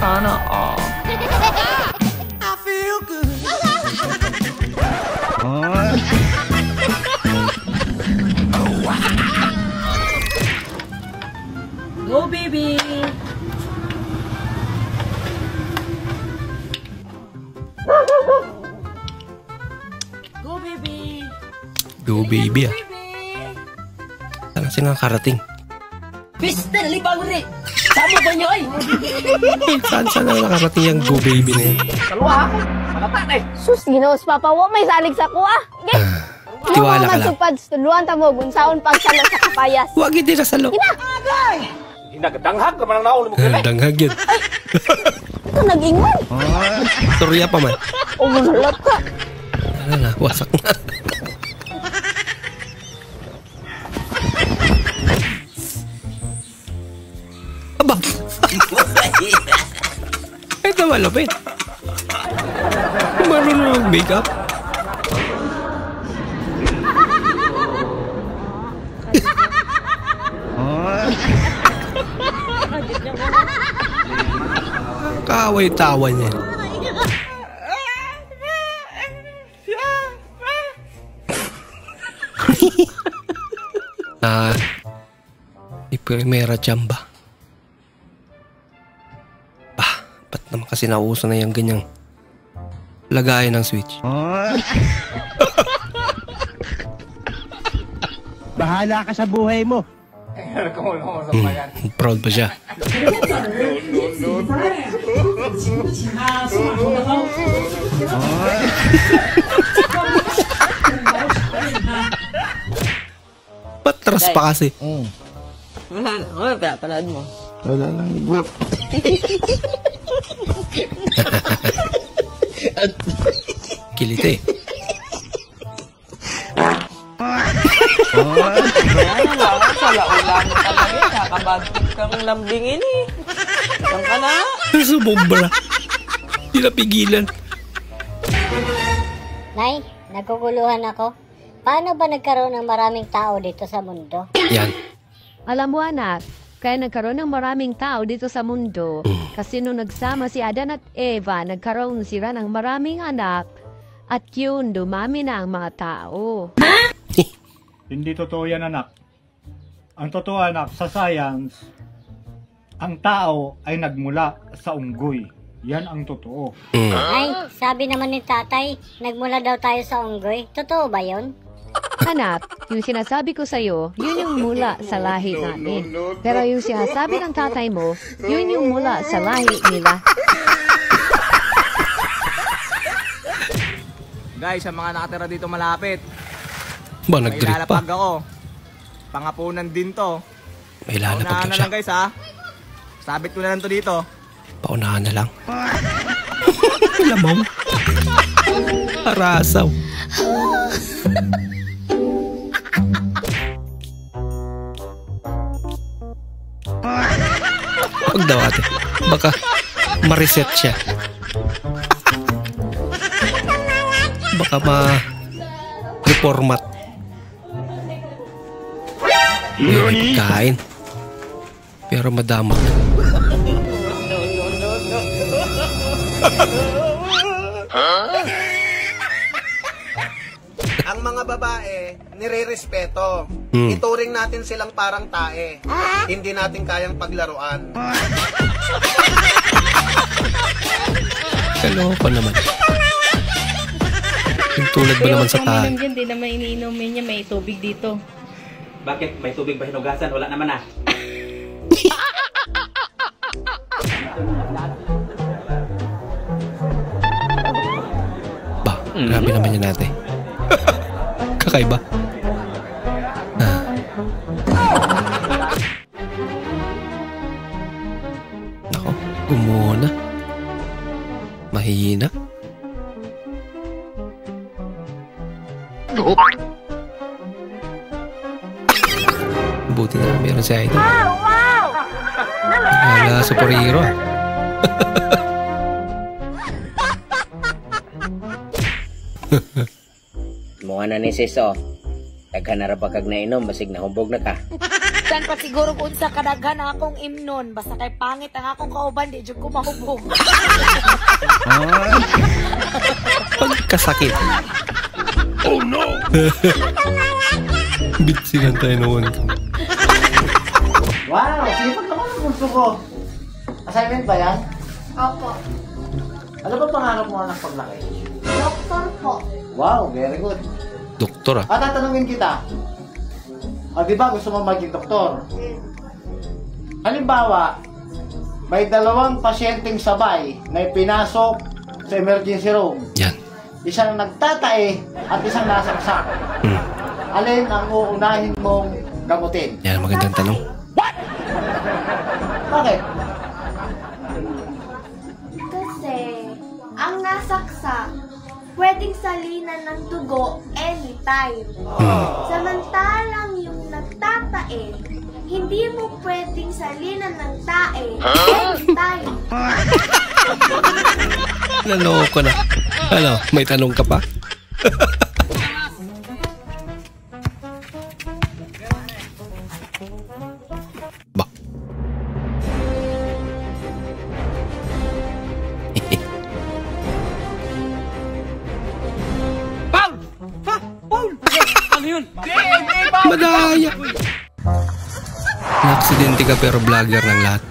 Sana all. I feel good. Go, baby. Go, baby. Go baby ah. Saan sila karating? Pista, nalipang rin. Sama ba niyo ay? Saan na nakarating yung go baby na yun? Kalwa, malata na eh. Sus, ginaos papa mo, may salig sa kuha. Okay? Tiwala ka lang. Magsupad, tuluan ta mo, bunsaon pagsalo sa kapayas. Huwag hindi na salo. Hinaganghag ka man ang naon mo kaya. Danghag yun. Ito nag-ingon. Storya pa man. Umulat ka. Ano na, wasak na. Aba! Ito malapit. Marunong mag-makeup. Kaaway-tawa niya. Di primera chamba. Ba't naman kasi nauso na yung ganyang lagayan ng switch? Bahala ka sa buhay mo. Proud pa siya. Patras pa kasi. Wala na. Wala, pinapanood mo. Wala lang. Kilit eh. Ano lang, sala ulan mo talaga. Kakabagpit kang lambingin eh. Saan ka na? Sumobra. Hindi napigilan. Nay, naguguluhan ako. Paano ba nagkaroon ng maraming tao dito sa mundo? Yan. Alam mo anak, kaya nagkaroon ng maraming tao dito sa mundo kasi nung nagsama si Adan at Eva, nagkaroon sila ng maraming anak at yun, dumami na ang mga tao. Hindi totoo yan, anak. Ang totoo, anak, sa science, ang tao ay nagmula sa unggoy. Yan ang totoo. Ay, sabi naman ni tatay, nagmula daw tayo sa unggoy. Totoo ba yun? Anak, yung sinasabi ko sa'yo, yun yung mula sa lahi namin. Pero yung sinasabi ng tatay mo, yun yung mula sa lahi nila. Guys, sa mga nakatira dito malapit, Ba, may nag-drip pa. lalapag ako. Pangapunan din to. May lalapag Paunahan lang na siya. lang guys ha. Sabit ko na lang to dito. Paunahan na lang. Lamaw. Arasaw. Huwag daw ate. Baka ma-reset siya. Baka ma-reformat. Kain. Pero madamot. Ang mga babae, nire-respeto. Ituring natin silang parang tae. Hindi natin kayang paglaruan. Kaloka naman. Yung tulad ba naman sa tae? Hindi naman iniinumin niya, may tubig dito. Bakit? May tubig ba hinugasan? Wala naman ah. Ba, grabe naman yan ate. Kakaiba. Nako, gumuna. Mahina. Buti na meron si Idol. Wala, superhero. Mga na ni sis, oh. Taghanara pa kag nainom, basig nahubog na ka. Bisan pa siguro kung sa kadaghan na akong imnon. Basta kay pangit ang akong kauban, di dyan ko mahubog. Pagkasakit. Oh no! Bitsigan tayo noon. Wow, sipag naman ang gusto ko. Assignment ba yan? Opo. Ano ba pangarap mo anak paglaki? Doktor po. Wow, very good. Doktor At tatanungin kita. Di ba gusto mo maging doktor? Halimbawa, may 2 pasyenteng sabay na ipinasok sa emergency room. Yan. Isang nagtatae at isang nasaksak. Alin ang uunahin mong gamutin? Yan, magandang tanong. Bakit? Kasi, ang nasaksak, pwedeng salinan ng dugo anytime. Samantalang yung nagtatae, hindi mo pwedeng salinan ng tae anytime. Naloko na. Ano, may tanong ka pa? Ba? Paul! Ha? Paul! Ano yun? Madaya! Na-aksidente ka pero vlogger ng lahat.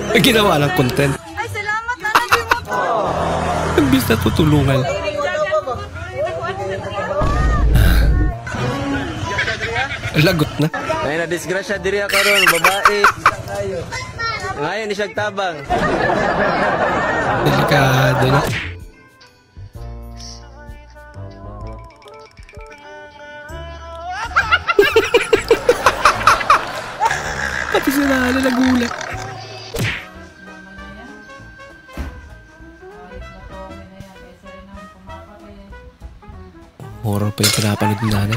May ginawa ng content. Ay, salamat na naging mo po. Imbis na tutulungan. Lagot na. Ay na disgrasya diri karon babae. Ngayon ni siyang tabang. Delikado na. Pati sila na nagulat. Horror pa yung pinapanood ni nanay.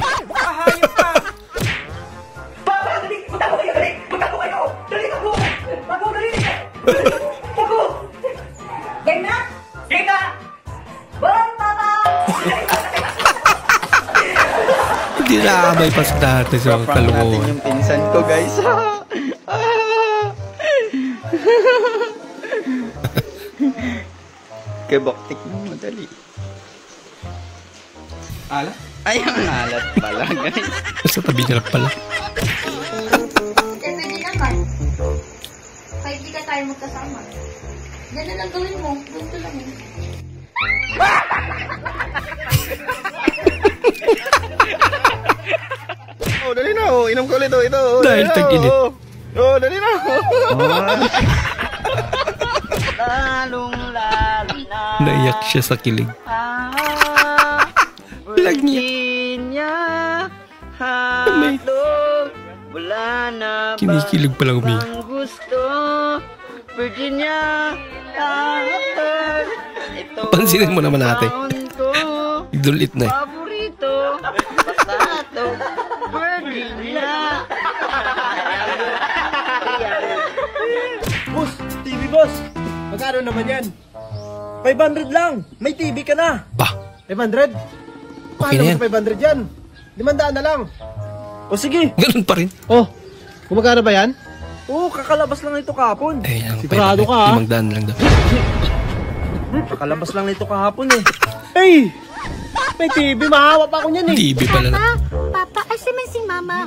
Hindi naabay pa sa dati sa kalukuhan. Yung pinsan ko, guys. Kay baktik mo madali. Alat? Ay, ang alat pala, guys. Sa tabi niya lang pala. Pwede naman. Kahit di ka tayo magkasama. Ganun lang gawin mo. Gusto lang yun. Oh, dali na. Oh. Inom ko ulit. Oh, ito. Oh, dahil tag-init. Oh, dali na. Lalong-lalo na. Naiyak siya sa kilig. Virginia, hatog, wala na ba kinikilig pala umiyak. ang gusto? Virginia, hatog, ito Pansinin mo naman ate. Idulit na eh. paborito, pasato, Virginia. Boss! TV boss! Magkano naman yan? 500 lang! May TV ka na! Bah! 500? Okay na yan. 500 yan? 500 na lang! O sige! Ganun pa rin. Oh! Kumagana ba yan? Oo, kakalabas lang ito kahapon. Eh, ang Sigurado ka, ha? 500 lang daw. Kakalabas lang ito kahapon eh. Hey! May TV, mahawa pa ako niyan eh. TV pala na. Papa, asaman si Mama.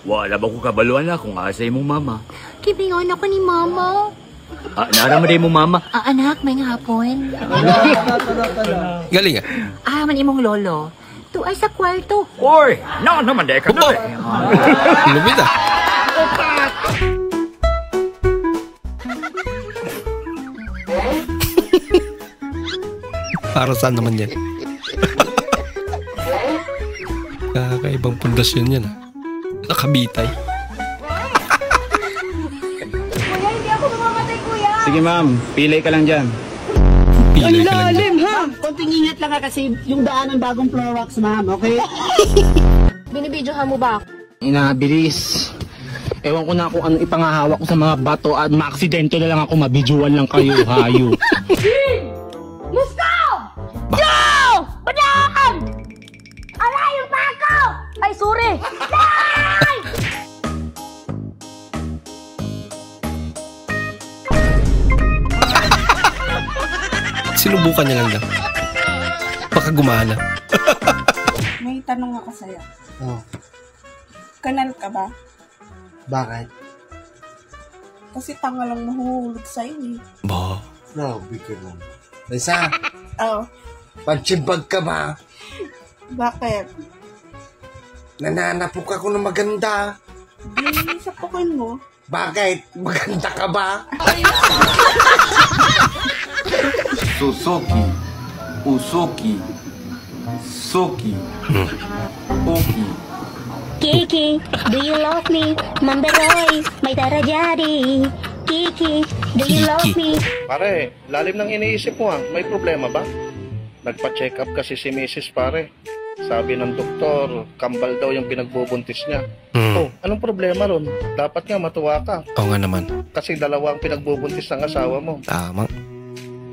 Wala ba ko kabaluan na kung asay mong mama? Kibingon ako ni Mama. Naramaday mo mama? Anak, may hapon. Galing ah. Man imong lolo. Tuay sa kwarto. Oy! Naman day ka na eh. Lumit ah. Para saan naman yan? Kakaibang pundasyon yan ah. Nakabitay. Kuya, hindi ako mamamatay, kuya. Sige ma'am, pilay ka lang dyan. Pilay ka lang dyan. Ma'am, konting ingat lang kasi yung daanan bagong floor wax, ma'am, okay? Binibidyohan mo ba? Inabilis. Ewan ko na kung ano ipangahawak ko sa mga bato at maaksidente na lang ako, mabidyoan lang kayo, hayo. Let's go! Yo! Badang! Sinubukan niya lang daw. Baka gumana. May tanong ako sa'yo. Oh, Kanal ka ba? bakit? Kasi tanga lang mahuhulog sa'yo eh. Ba? No, bigyan lang. Lisa, Oh, pagsimbag ka ba? bakit? Nananapok ako ng maganda. Di sa pukin mo. Bakit? Maganda ka ba? Suzuki, Usuki, Suki, Uki. Kiki, do you love me? Mamberoy, may darajari. Kiki, do you love me? Pare, lalim ng iniisip mo ah. May problema ba? Nagpa-check up kasi si Mrs. pare. Sabi ng doktor, kambal daw yung pinagbubuntis niya. Oh, anong problema ron? Dapat nga matuwa ka. Oo nga naman. Kasi dalawa ang pinagbubuntis ng asawa mo. Tama.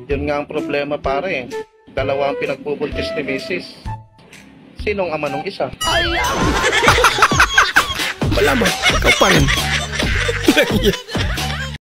Yun nga ang problema pare. Dalawa ang pinagbubuntis ni Mrs. Sinong ama nung isa? Wala ba? Ikaw pa rin.